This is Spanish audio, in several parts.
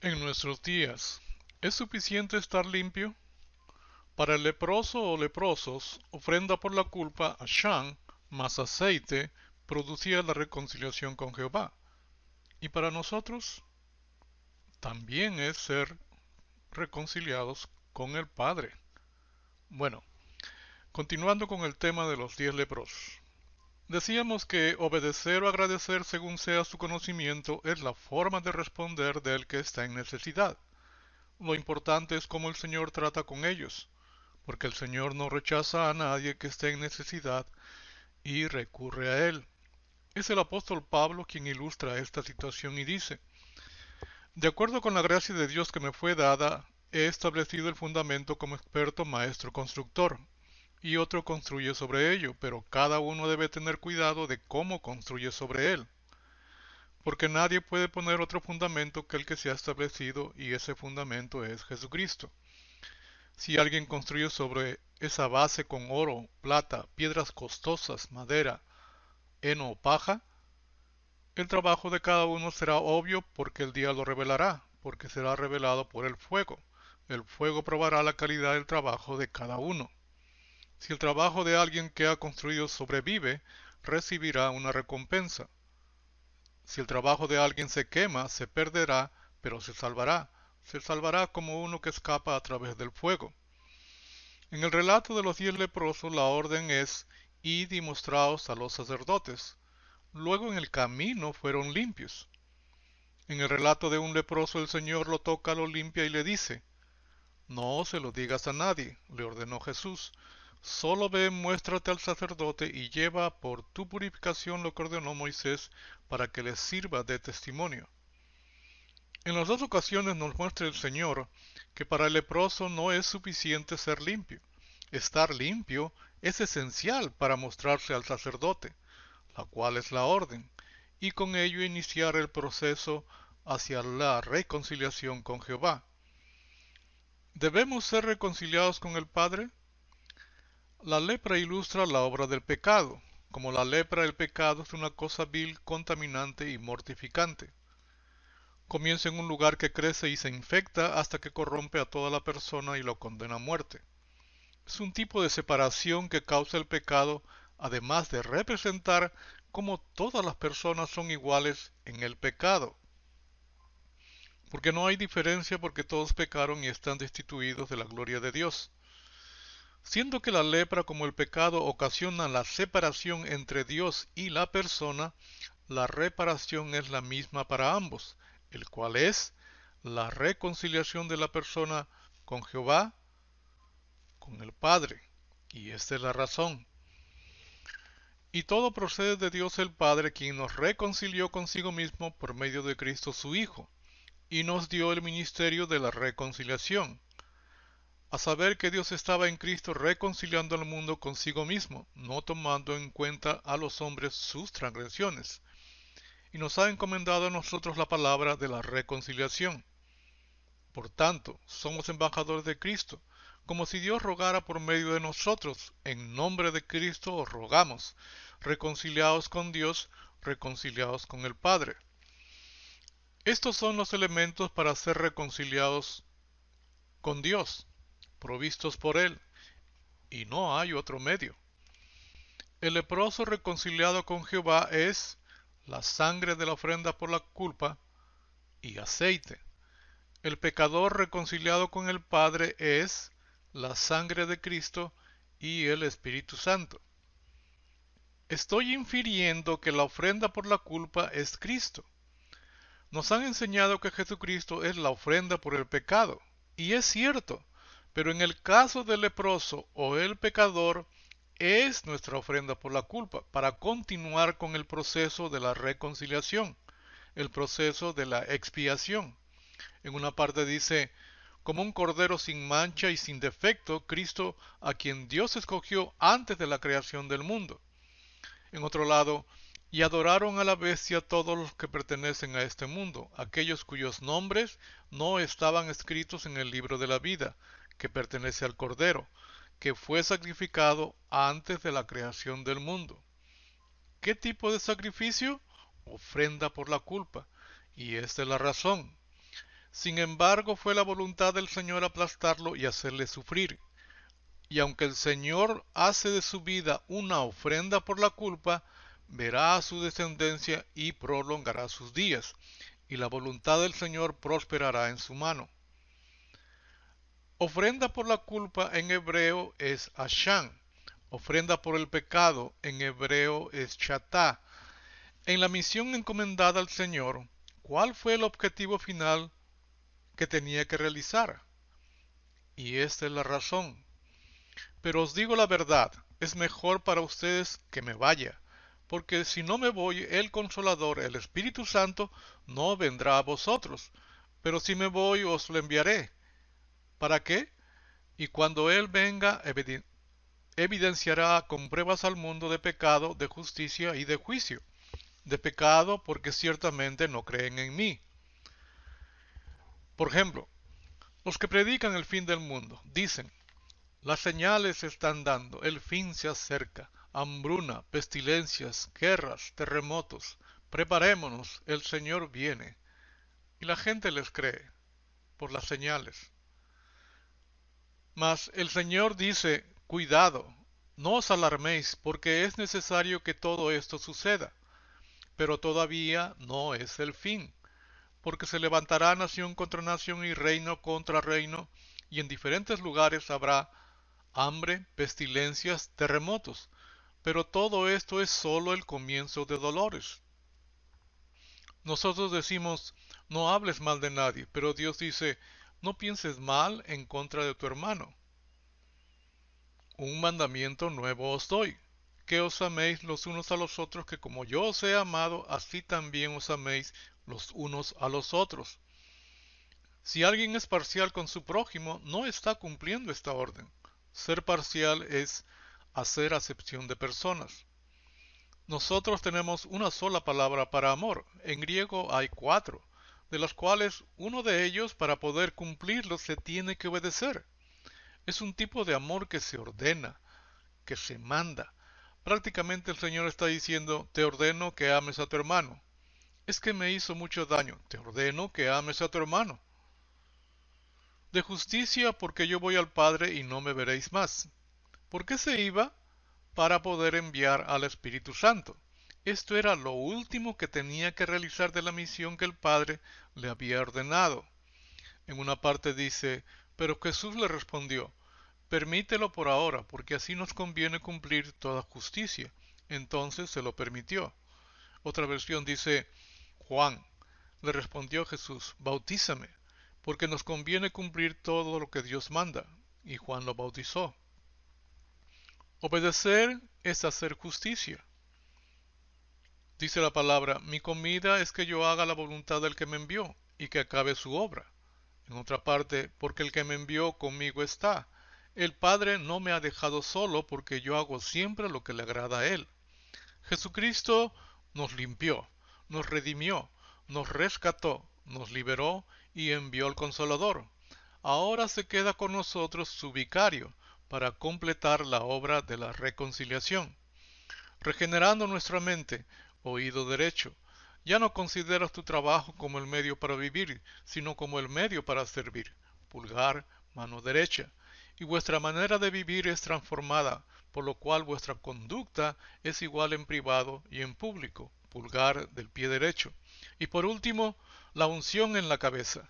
En nuestros días, ¿es suficiente estar limpio? Para el leproso o leprosos, ofrenda por la culpa a Shan más aceite producía la reconciliación con Jehová. Y para nosotros, también es ser reconciliados con el Padre. Bueno, continuando con el tema de los 10 leprosos. Decíamos que obedecer o agradecer según sea su conocimiento es la forma de responder del que está en necesidad. Lo importante es cómo el Señor trata con ellos, porque el Señor no rechaza a nadie que esté en necesidad y recurre a Él. Es el apóstol Pablo quien ilustra esta situación y dice: de acuerdo con la gracia de Dios que me fue dada, he establecido el fundamento como experto maestro constructor, y otro construye sobre ello, pero cada uno debe tener cuidado de cómo construye sobre él, porque nadie puede poner otro fundamento que el que se ha establecido, y ese fundamento es Jesucristo. Si alguien construye sobre esa base con oro, plata, piedras costosas, madera, heno o paja, el trabajo de cada uno será obvio porque el día lo revelará, porque será revelado por el fuego. El fuego probará la calidad del trabajo de cada uno. Si el trabajo de alguien que ha construido sobrevive, recibirá una recompensa. Si el trabajo de alguien se quema, se perderá, pero se salvará. Se salvará como uno que escapa a través del fuego. En el relato de los 10 leprosos, la orden es: id y mostraos a los sacerdotes. Luego en el camino fueron limpios. En el relato de un leproso, el Señor lo toca, lo limpia y le dice: no se lo digas a nadie, le ordenó Jesús. Solo ve, muéstrate al sacerdote y lleva por tu purificación lo que ordenó Moisés para que les sirva de testimonio. En las dos ocasiones nos muestra el Señor que para el leproso no es suficiente ser limpio. Estar limpio es esencial para mostrarse al sacerdote, la cual es la orden, y con ello iniciar el proceso hacia la reconciliación con Jehová. ¿Debemos ser reconciliados con el Padre? La lepra ilustra la obra del pecado. Como la lepra, el pecado es una cosa vil, contaminante y mortificante. Comienza en un lugar que crece y se infecta hasta que corrompe a toda la persona y lo condena a muerte. Es un tipo de separación que causa el pecado, además de representar cómo todas las personas son iguales en el pecado, porque no hay diferencia porque todos pecaron y están destituidos de la gloria de Dios. Siendo que la lepra como el pecado ocasiona la separación entre Dios y la persona, la reparación es la misma para ambos, el cual es la reconciliación de la persona con Jehová, con el Padre. Y esta es la razón. Y todo procede de Dios el Padre, quien nos reconcilió consigo mismo por medio de Cristo su Hijo, y nos dio el ministerio de la reconciliación. A saber que Dios estaba en Cristo reconciliando al mundo consigo mismo, no tomando en cuenta a los hombres sus transgresiones, y nos ha encomendado a nosotros la palabra de la reconciliación. Por tanto, somos embajadores de Cristo, como si Dios rogara por medio de nosotros. En nombre de Cristo os rogamos, reconciliaos con Dios, reconciliaos con el Padre. Estos son los elementos para ser reconciliados con Dios, provistos por Él, y no hay otro medio. El leproso reconciliado con Jehová es la sangre de la ofrenda por la culpa y aceite. El pecador reconciliado con el Padre es la sangre de Cristo y el Espíritu Santo. Estoy infiriendo que la ofrenda por la culpa es Cristo. Nos han enseñado que Jesucristo es la ofrenda por el pecado, y es cierto, pero en el caso del leproso o el pecador, es nuestra ofrenda por la culpa, para continuar con el proceso de la reconciliación, el proceso de la expiación. En una parte dice: como un cordero sin mancha y sin defecto, Cristo, a quien Dios escogió antes de la creación del mundo. En otro lado: y adoraron a la bestia todos los que pertenecen a este mundo, aquellos cuyos nombres no estaban escritos en el libro de la vida, que pertenece al Cordero, que fue sacrificado antes de la creación del mundo. ¿Qué tipo de sacrificio? Ofrenda por la culpa. Y esta es la razón. Sin embargo, fue la voluntad del Señor aplastarlo y hacerle sufrir. Y aunque el Señor hace de su vida una ofrenda por la culpa, verá a su descendencia y prolongará sus días, y la voluntad del Señor prosperará en su mano. Ofrenda por la culpa en hebreo es Asham. Ofrenda por el pecado en hebreo es Chatá. En la misión encomendada al Señor, ¿cuál fue el objetivo final que tenía que realizar? Y esta es la razón. Pero os digo la verdad, es mejor para ustedes que me vaya, porque si no me voy, el Consolador, el Espíritu Santo, no vendrá a vosotros, pero si me voy os lo enviaré. ¿Para qué? Y cuando Él venga, evidenciará con pruebas al mundo de pecado, de justicia y de juicio. De pecado porque ciertamente no creen en mí. Por ejemplo, los que predican el fin del mundo dicen: las señales se están dando, el fin se acerca, hambruna, pestilencias, guerras, terremotos, preparémonos, el Señor viene. Y la gente les cree por las señales. Mas el Señor dice: cuidado, no os alarméis, porque es necesario que todo esto suceda, pero todavía no es el fin, porque se levantará nación contra nación y reino contra reino, y en diferentes lugares habrá hambre, pestilencias, terremotos, pero todo esto es sólo el comienzo de dolores. Nosotros decimos: no hables mal de nadie, pero Dios dice: no pienses mal en contra de tu hermano. Un mandamiento nuevo os doy, que os améis los unos a los otros, que como yo os he amado, así también os améis los unos a los otros. Si alguien es parcial con su prójimo, no está cumpliendo esta orden. Ser parcial es hacer acepción de personas. Nosotros tenemos una sola palabra para amor. En griego hay 4, de las cuales uno de ellos, para poder cumplirlo, se tiene que obedecer. Es un tipo de amor que se ordena, que se manda. Prácticamente el Señor está diciendo: te ordeno que ames a tu hermano. Es que me hizo mucho daño, te ordeno que ames a tu hermano. De justicia, porque yo voy al Padre y no me veréis más. ¿Por qué se iba? Para poder enviar al Espíritu Santo. Esto era lo último que tenía que realizar de la misión que el Padre le había ordenado. En una parte dice: pero Jesús le respondió: permítelo por ahora, porque así nos conviene cumplir toda justicia. Entonces se lo permitió. Otra versión dice: Juan le respondió Jesús: bautízame, porque nos conviene cumplir todo lo que Dios manda. Y Juan lo bautizó. Obedecer es hacer justicia. Dice la palabra: mi comida es que yo haga la voluntad del que me envió y que acabe su obra. En otra parte: porque el que me envió conmigo está. El Padre no me ha dejado solo, porque yo hago siempre lo que le agrada a Él. Jesucristo nos limpió, nos redimió, nos rescató, nos liberó y envió al Consolador. Ahora se queda con nosotros su vicario para completar la obra de la reconciliación, regenerando nuestra mente. Oído derecho: ya no consideras tu trabajo como el medio para vivir, sino como el medio para servir. Pulgar, mano derecha: y vuestra manera de vivir es transformada, por lo cual vuestra conducta es igual en privado y en público. Pulgar del pie derecho. Y por último, la unción en la cabeza,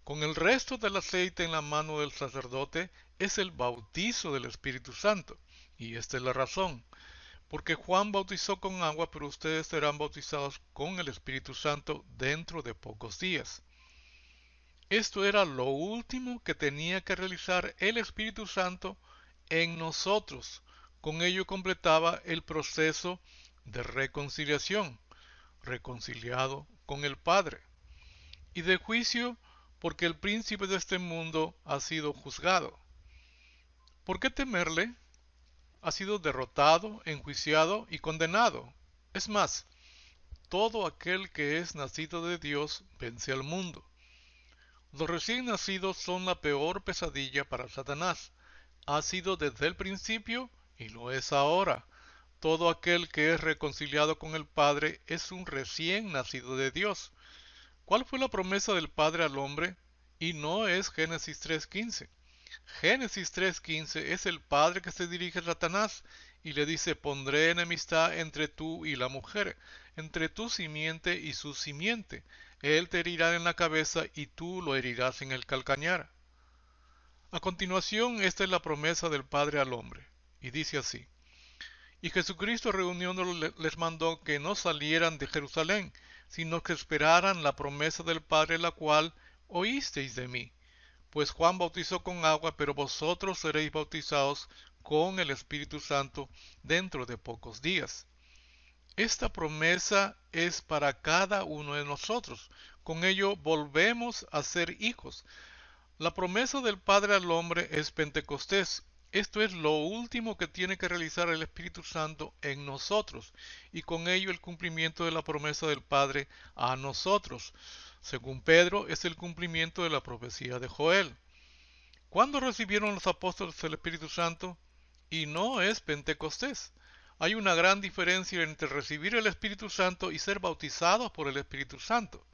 con el resto del aceite en la mano del sacerdote, es el bautizo del Espíritu Santo. Y esta es la razón: porque Juan bautizó con agua, pero ustedes serán bautizados con el Espíritu Santo dentro de pocos días. Esto era lo último que tenía que realizar el Espíritu Santo en nosotros. Con ello completaba el proceso de reconciliación, reconciliado con el Padre. Y de juicio, porque el príncipe de este mundo ha sido juzgado. ¿Por qué temerle? Ha sido derrotado, enjuiciado y condenado. Es más, todo aquel que es nacido de Dios vence al mundo. Los recién nacidos son la peor pesadilla para Satanás. Ha sido desde el principio y lo es ahora. Todo aquel que es reconciliado con el Padre es un recién nacido de Dios. ¿Cuál fue la promesa del Padre al hombre? Y no es Génesis 3.15. Génesis 3.15 es el padre que se dirige a Satanás y le dice: pondré enemistad entre tú y la mujer, entre tu simiente y su simiente. Él te herirá en la cabeza y tú lo herirás en el calcañar. A continuación, esta es la promesa del Padre al hombre, y dice así: y Jesucristo reuniéndolos les mandó que no salieran de Jerusalén, sino que esperaran la promesa del Padre, la cual oísteis de mí. Pues Juan bautizó con agua, pero vosotros seréis bautizados con el Espíritu Santo dentro de pocos días. Esta promesa es para cada uno de nosotros. Con ello volvemos a ser hijos. La promesa del Padre al hombre es Pentecostés. Esto es lo último que tiene que realizar el Espíritu Santo en nosotros, y con ello el cumplimiento de la promesa del Padre a nosotros. Según Pedro, es el cumplimiento de la profecía de Joel. ¿Cuándo recibieron los apóstoles el Espíritu Santo? Y no es Pentecostés. Hay una gran diferencia entre recibir el Espíritu Santo y ser bautizados por el Espíritu Santo.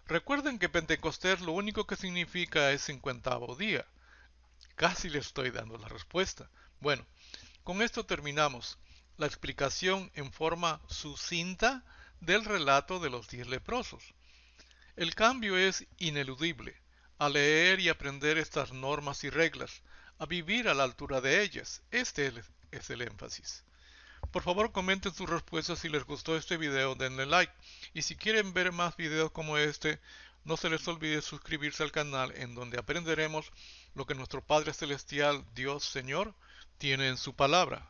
Recuerden que Pentecostés lo único que significa es 50º día. Casi le estoy dando la respuesta. Bueno, con esto terminamos la explicación en forma sucinta del relato de los 10 leprosos. El cambio es ineludible. A leer y aprender estas normas y reglas, a vivir a la altura de ellas. Este es el énfasis. Por favor, comenten sus respuestas. Si les gustó este video, denle like. Y si quieren ver más videos como este, no se les olvide suscribirse al canal, en donde aprenderemos lo que nuestro Padre Celestial, Dios Señor, tiene en su palabra.